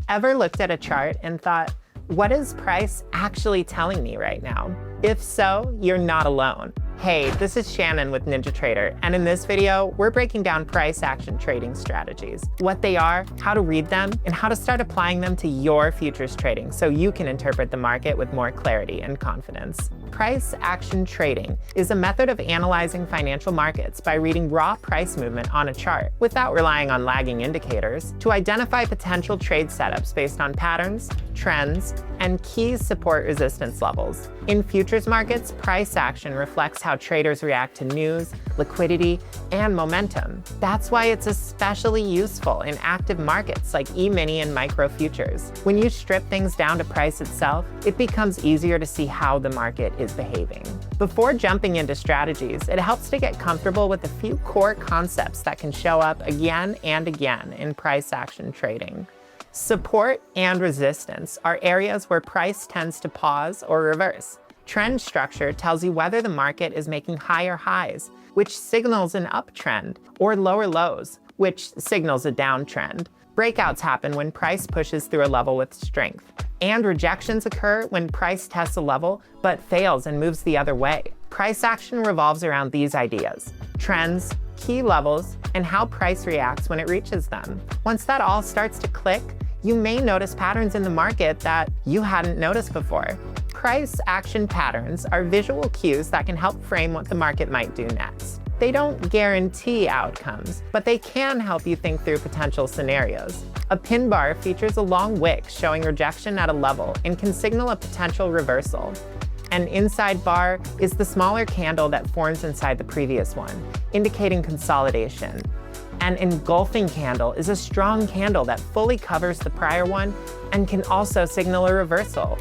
Ever looked at a chart and thought, what is price actually telling me right now? If so, you're not alone. Hey, this is Shannon with NinjaTrader, and in this video, we're breaking down price action trading strategies, what they are, how to read them, and how to start applying them to your futures trading so you can interpret the market with more clarity and confidence. Price action trading is a method of analyzing financial markets by reading raw price movement on a chart without relying on lagging indicators to identify potential trade setups based on patterns, trends, and key support resistance levels. In futures markets, price action reflects how traders react to news, liquidity, and momentum. That's why it's especially useful in active markets like E-mini and micro futures. When you strip things down to price itself, it becomes easier to see how the market is behaving. Before jumping into strategies, it helps to get comfortable with a few core concepts that can show up again and again in price action trading. Support and resistance are areas where price tends to pause or reverse. Trend structure tells you whether the market is making higher highs, which signals an uptrend, or lower lows, which signals a downtrend. Breakouts happen when price pushes through a level with strength. And rejections occur when price tests a level but fails and moves the other way. Price action revolves around these ideas: trends, key levels, and how price reacts when it reaches them. Once that all starts to click, you may notice patterns in the market that you hadn't noticed before. Price action patterns are visual cues that can help frame what the market might do next. They don't guarantee outcomes, but they can help you think through potential scenarios. A pin bar features a long wick showing rejection at a level and can signal a potential reversal. An inside bar is the smaller candle that forms inside the previous one, indicating consolidation. An engulfing candle is a strong candle that fully covers the prior one and can also signal a reversal.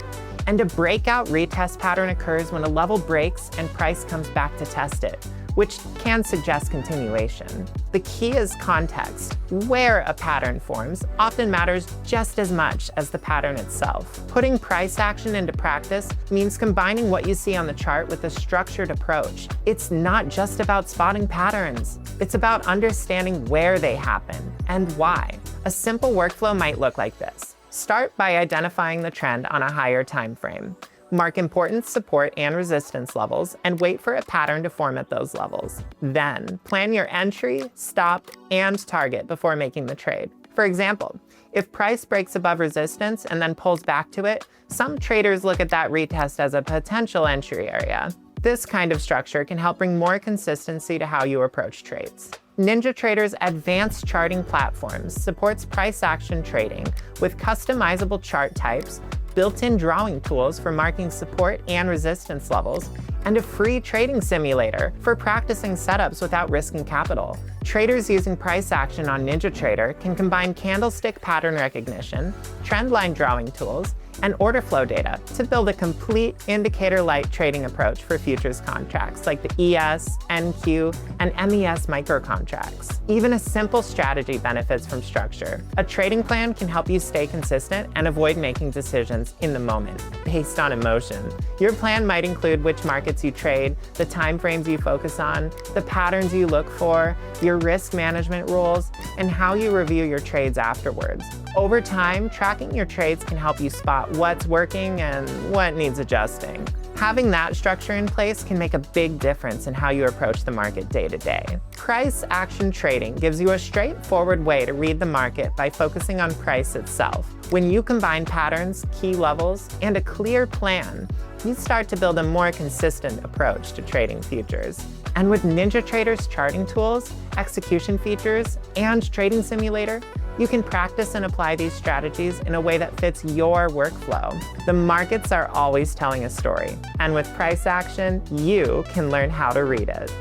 And a breakout retest pattern occurs when a level breaks and price comes back to test it, which can suggest continuation. The key is context. Where a pattern forms often matters just as much as the pattern itself. Putting price action into practice means combining what you see on the chart with a structured approach. It's not just about spotting patterns. It's about understanding where they happen and why. A simple workflow might look like this. Start by identifying the trend on a higher time frame. Mark important support and resistance levels and wait for a pattern to form at those levels. Then, plan your entry, stop, and target before making the trade. For example, if price breaks above resistance and then pulls back to it, some traders look at that retest as a potential entry area. This kind of structure can help bring more consistency to how you approach trades. NinjaTrader's advanced charting platforms supports price action trading with customizable chart types, built-in drawing tools for marking support and resistance levels, and a free trading simulator for practicing setups without risking capital. Traders using price action on NinjaTrader can combine candlestick pattern recognition, trend line drawing tools, and order flow data to build a complete indicator-light trading approach for futures contracts like the ES, NQ, and MES micro contracts. Even a simple strategy benefits from structure. A trading plan can help you stay consistent and avoid making decisions in the moment based on emotion. Your plan might include which markets you trade, the time frames you focus on, the patterns you look for, your risk management rules, and how you review your trades afterwards. Over time, tracking your trades can help you spot what's working and what needs adjusting. Having that structure in place can make a big difference in how you approach the market day to day. Price action trading gives you a straightforward way to read the market by focusing on price itself. When you combine patterns, key levels, and a clear plan, you start to build a more consistent approach to trading futures. And with NinjaTrader's charting tools, execution features, and trading simulator, you can practice and apply these strategies in a way that fits your workflow. The markets are always telling a story, and with price action, you can learn how to read it.